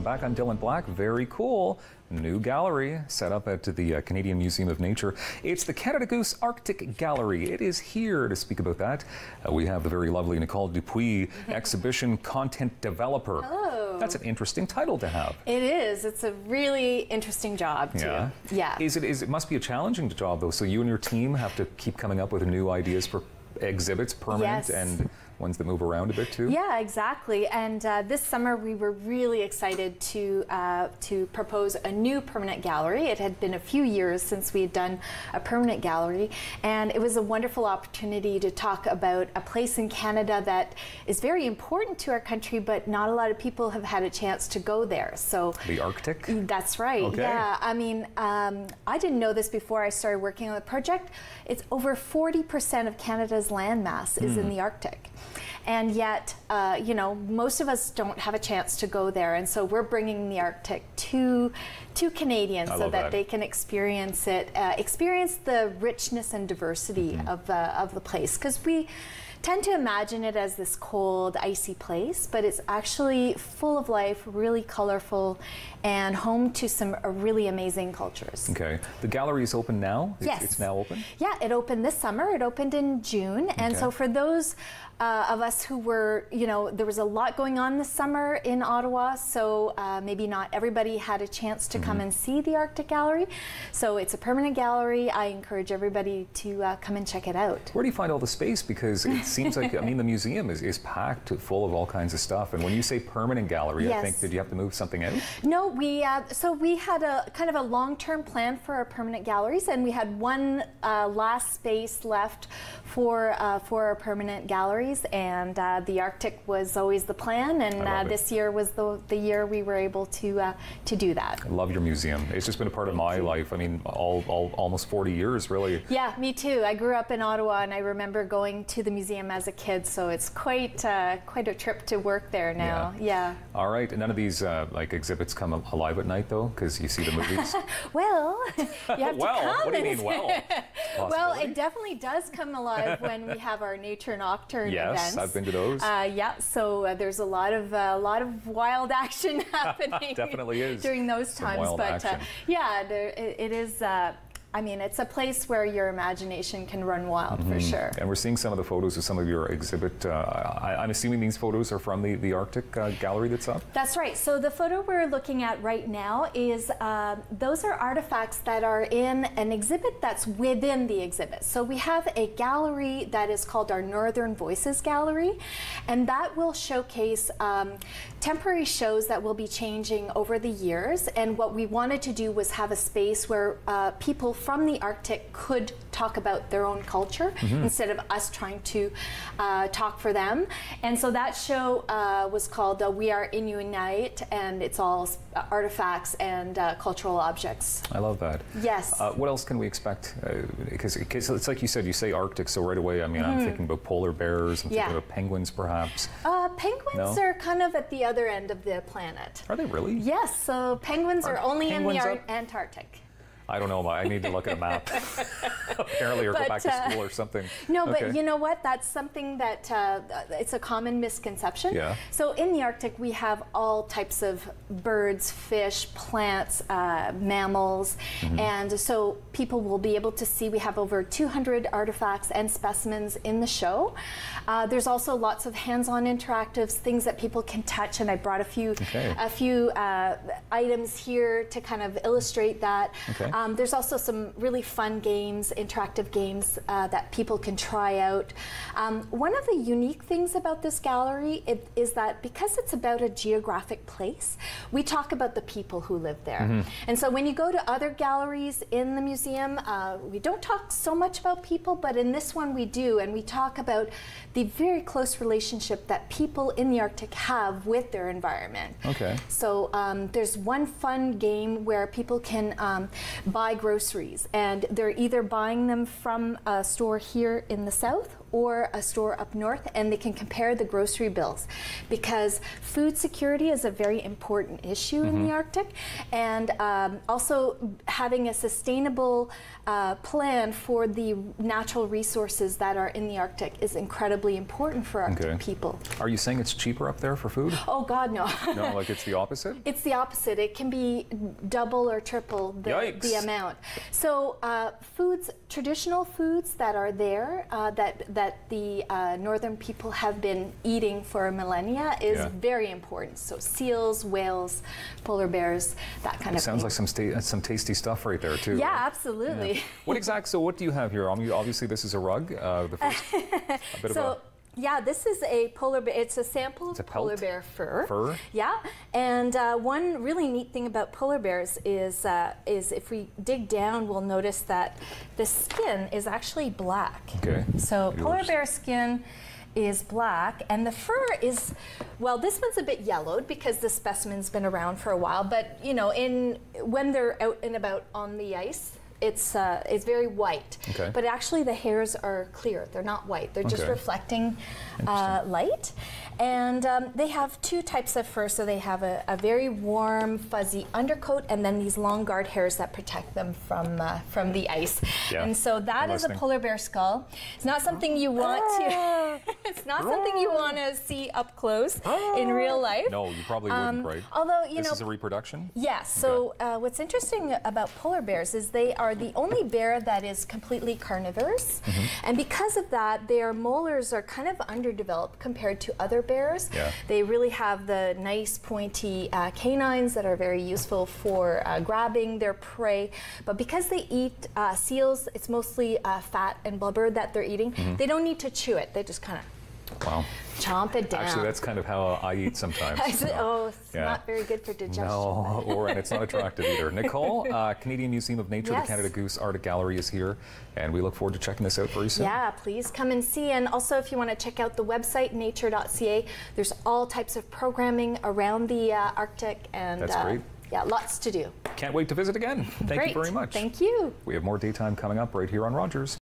back. I'm Dylan Black. Very cool. New gallery set up at the Canadian Museum of Nature. It's the Canada Goose Arctic Gallery. It is here to speak about that. We have the very lovely Nicole Dupuis, exhibition content developer. Hello. That's an interesting title to have. It is. It's a really interesting job too. Yeah. Yeah. It must be a challenging job though. So you and your team have to keep coming up with new ideas for exhibits, permanent, yes, and ones that move around a bit too. Yeah, exactly. And this summer we were really excited to propose a new permanent gallery. It had been a few years since we had done a permanent gallery, and it was a wonderful opportunity to talk about a place in Canada that is very important to our country, but not a lot of people have had a chance to go there. So the Arctic? That's right. Okay. Yeah. I mean, I didn't know this before I started working on the project. It's over 40% of Canada's landmass is in the Arctic. And yet, you know, most of us don't have a chance to go there, and so we're bringing the Arctic to Canadians so that they can experience it, experience the richness and diversity of the place. Because we tend to imagine it as this cold, icy place, but it's actually full of life, really colorful, and home to some really amazing cultures. Okay. The gallery is open now? Yes. It's now open? Yeah, it opened this summer. It opened in June. And so for those of us who were, you know, there was a lot going on this summer in Ottawa, so maybe not everybody had a chance to come and see the Arctic Gallery. So it's a permanent gallery. I encourage everybody to come and check it out. Where do you find all the space? Because it seems like, I mean, the museum is packed full of all kinds of stuff. And when you say permanent gallery, I think, did you have to move something out? No, so we had a kind of a long-term plan for our permanent galleries, and we had one last space left for our permanent galleries, and the Arctic was always the plan, and this year was the year we were able to do that. I love your museum. It's just been a part of my life. I mean, almost 40 years, really. Yeah, me too. I grew up in Ottawa, and I remember going to the museum as a kid, so it's quite a trip to work there now. Yeah. All right. And none of these like exhibits come alive at night, though, because you see the movies? Well, you have to come. What do you mean, well? Well, it definitely does come alive when we have our Nature Nocturne events. Yes, I've been to those. Yeah, so there's a lot of wild action happening. Definitely is during those times. But yeah, it is. I mean, it's a place where your imagination can run wild, for sure. And we're seeing some of the photos of some of your exhibit. I'm assuming these photos are from the Arctic Gallery that's up? That's right. So the photo we're looking at right now is, those are artifacts that are in an exhibit that's within the exhibit. So we have a gallery that is called our Northern Voices Gallery, and that will showcase temporary shows that will be changing over the years. And what we wanted to do was have a space where people from the Arctic could talk about their own culture instead of us trying to talk for them. And so that show was called We Are Inuit, and it's all artifacts and cultural objects. I love that. Yes. What else can we expect? Because it's like you said, you say Arctic, so right away, I mean, I'm thinking about polar bears, I'm thinking about penguins, perhaps. Penguins are kind of at the other end of the planet. Are they really? Yes, so penguins are only in the Antarctic. I don't know. I need to look at a map. Apparently, or go back to school or something. No, but you know what? That's something that it's a common misconception. Yeah. So in the Arctic, we have all types of birds, fish, plants, mammals, and so people will be able to see. We have over 200 artifacts and specimens in the show. There's also lots of hands-on interactives, things that people can touch, and I brought a few items here to kind of illustrate that. Okay. There's also some really fun games, interactive games that people can try out. One of the unique things about this gallery is that because it's about a geographic place, we talk about the people who live there. And so when you go to other galleries in the museum, we don't talk so much about people, but in this one we do, and we talk about the very close relationship that people in the Arctic have with their environment. Okay. So there's one fun game where people can buy groceries, and they're either buying them from a store here in the south or a store up north, and they can compare the grocery bills, because food security is a very important issue in the Arctic, and also having a sustainable plan for the natural resources that are in the Arctic is incredibly important for Arctic people. Are you saying it's cheaper up there for food? Oh God, no. No, like it's the opposite? It's the opposite. It can be double or triple the amount. So traditional foods that are there, that the northern people have been eating for millennia is very important. So seals, whales, polar bears, that kind of thing. Sounds like some tasty stuff right there too. Yeah, right? absolutely. Yeah. So what do you have here? Obviously this is a rug. The first, a bit of a yeah, this is a polar bear. It's a sample of polar bear fur. Yeah, and one really neat thing about polar bears is if we dig down, we'll notice that the skin is actually black. Okay. So polar bear skin is black, and the fur is, well, this one's a bit yellowed because the specimen's been around for a while. But you know, when they're out and about on the ice, it's very white, but actually the hairs are clear. They're not white. They're just reflecting light. And they have two types of fur. So they have a very warm, fuzzy undercoat, and then these long guard hairs that protect them from the ice. Yeah. And so that is a polar bear skull. It's not something you want to. It's not something you want to see up close in real life. No, you probably wouldn't, right? Although this is a reproduction. Yes. So what's interesting about polar bears is they are the only bear that is completely carnivorous, and because of that, their molars are kind of underdeveloped compared to other bears. Yeah. They really have the nice pointy canines that are very useful for grabbing their prey, but because they eat seals, it's mostly fat and blubber that they're eating. They don't need to chew it. They just kind of chomp it down. Actually, that's kind of how I eat sometimes. Oh, it's not very good for digestion. No, and it's not attractive either. Nicole, Canadian Museum of Nature, the Canada Goose Arctic Gallery is here, and we look forward to checking this out very soon. Yeah, please come and see. And also, if you want to check out the website, nature.ca, there's all types of programming around the Arctic, and that's great. Yeah, lots to do. Can't wait to visit again. Thank you very much. Thank you. We have more daytime coming up right here on Rogers.